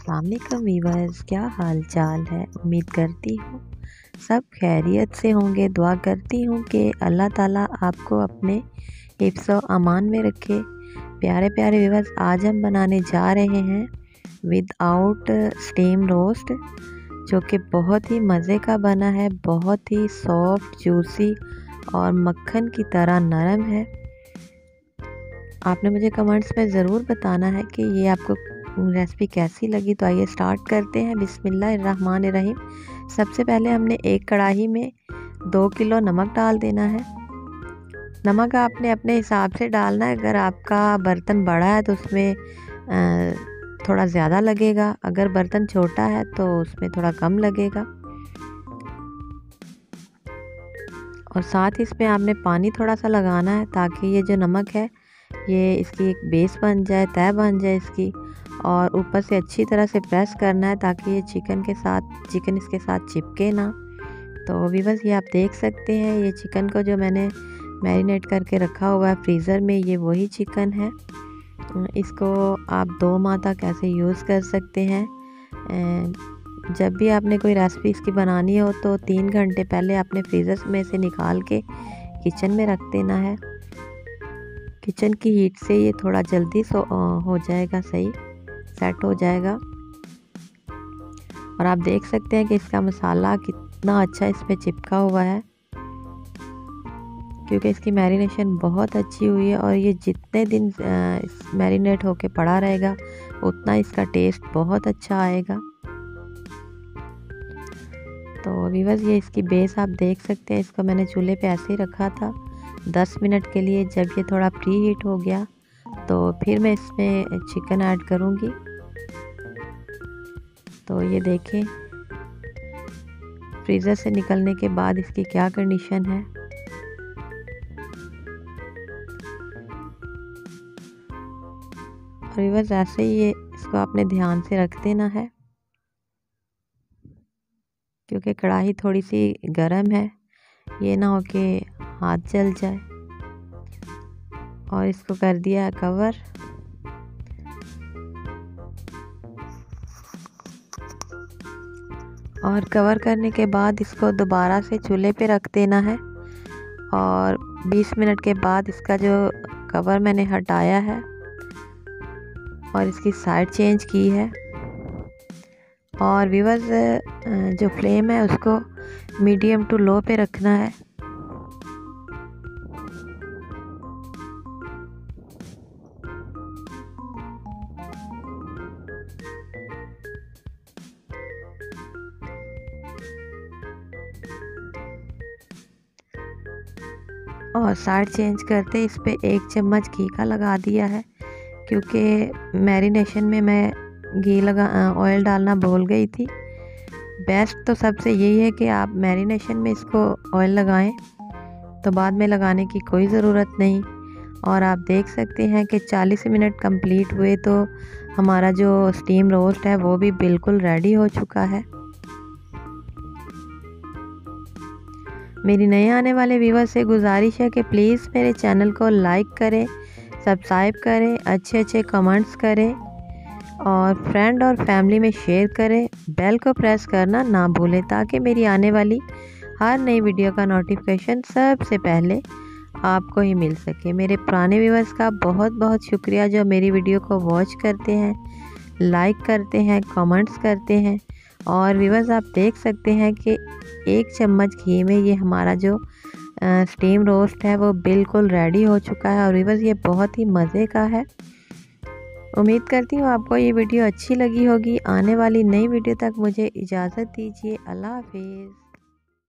अस्सलाम वालेकुम वीवर्स, क्या हाल चाल है। उम्मीद करती हूँ सब खैरियत से होंगे। दुआ करती हूँ कि अल्लाह ताला आपको अपने हिफ्ज़ व अमान में रखे। प्यारे प्यारे वीवर्स, आज हम बनाने जा रहे हैं विदाउट स्टीम रोस्ट, जो कि बहुत ही मज़े का बना है। बहुत ही सॉफ्ट, जूसी और मक्खन की तरह नरम है। आपने मुझे कमेंट्स में ज़रूर बताना है कि ये आपको रेसिपी कैसी लगी। तो आइए स्टार्ट करते हैं। बिस्मिल्लाहिर्रहमानिर्रहीम। सबसे पहले हमने एक कढ़ाई में 2 किलो नमक डाल देना है। नमक आपने अपने हिसाब से डालना है। अगर आपका बर्तन बड़ा है तो उसमें थोड़ा ज़्यादा लगेगा, अगर बर्तन छोटा है तो उसमें थोड़ा कम लगेगा। और साथ ही इसमें आपने पानी थोड़ा सा लगाना है ताकि ये जो नमक है ये इसकी एक बेस बन जाए, तय बन जाए इसकी। और ऊपर से अच्छी तरह से प्रेस करना है ताकि ये चिकन इसके साथ चिपके ना। तो वीवर्स, ये आप देख सकते हैं, ये चिकन को जो मैंने मैरिनेट करके रखा हुआ है फ्रीज़र में, ये वही चिकन है। इसको आप 2 माह तक ऐसे यूज़ कर सकते हैं। जब भी आपने कोई रेसिपी इसकी बनानी हो तो 3 घंटे पहले आपने फ्रीज़र में से निकाल के किचन में रख देना है। किचन की हीट से ये थोड़ा जल्दी हो जाएगा, सही सेट हो जाएगा। और आप देख सकते हैं कि इसका मसाला कितना अच्छा इस पे चिपका हुआ है, क्योंकि इसकी मैरिनेशन बहुत अच्छी हुई है। और ये जितने दिन मैरिनेट होके पड़ा रहेगा उतना इसका टेस्ट बहुत अच्छा आएगा। तो वीवर्स, ये इसकी बेस आप देख सकते हैं। इसको मैंने चूल्हे पे ऐसे ही रखा था 10 मिनट के लिए। जब ये थोड़ा प्री हीट हो गया तो फिर मैं इसमें चिकन ऐड करूँगी। तो ये देखें, फ्रीज़र से निकलने के बाद इसकी क्या कंडीशन है। और वीवर्स, ऐसे ही ये इसको आपने ध्यान से रख देना है, क्योंकि कढ़ाई थोड़ी सी गर्म है, ये ना हो कि हाथ जल जाए। और इसको कर दिया कवर। और कवर करने के बाद इसको दोबारा से चूल्हे पे रख देना है। और 20 मिनट के बाद इसका जो कवर मैंने हटाया है और इसकी साइड चेंज की है। और व्यूअर्स, जो फ्लेम है उसको मीडियम टू लो पे रखना है। और साइड चेंज करते इस पे 1 चम्मच घी का लगा दिया है, क्योंकि मैरिनेशन में मैं ऑयल डालना भूल गई थी। बेस्ट तो सबसे यही है कि आप मैरिनेशन में इसको ऑयल लगाएं, तो बाद में लगाने की कोई ज़रूरत नहीं। और आप देख सकते हैं कि 40 मिनट कंप्लीट हुए तो हमारा जो स्टीम रोस्ट है वो भी बिल्कुल रेडी हो चुका है। मेरी नए आने वाले व्यूअर्स से गुजारिश है कि प्लीज़ मेरे चैनल को लाइक करें, सब्सक्राइब करें, अच्छे कमेंट्स करें और फ्रेंड और फैमिली में शेयर करें। बेल को प्रेस करना ना भूलें ताकि मेरी आने वाली हर नई वीडियो का नोटिफिकेशन सबसे पहले आपको ही मिल सके। मेरे पुराने व्यूअर्स का बहुत बहुत शुक्रिया जो मेरी वीडियो को वॉच करते हैं, लाइक करते हैं, कमेंट्स करते हैं। और व्यूअर्स, आप देख सकते हैं कि 1 चम्मच घी में ये हमारा जो स्टीम रोस्ट है वो बिल्कुल रेडी हो चुका है। और व्यूअर्स, ये बहुत ही मज़े का है। उम्मीद करती हूँ आपको ये वीडियो अच्छी लगी होगी। आने वाली नई वीडियो तक मुझे इजाज़त दीजिए। अल्लाह हाफिज़।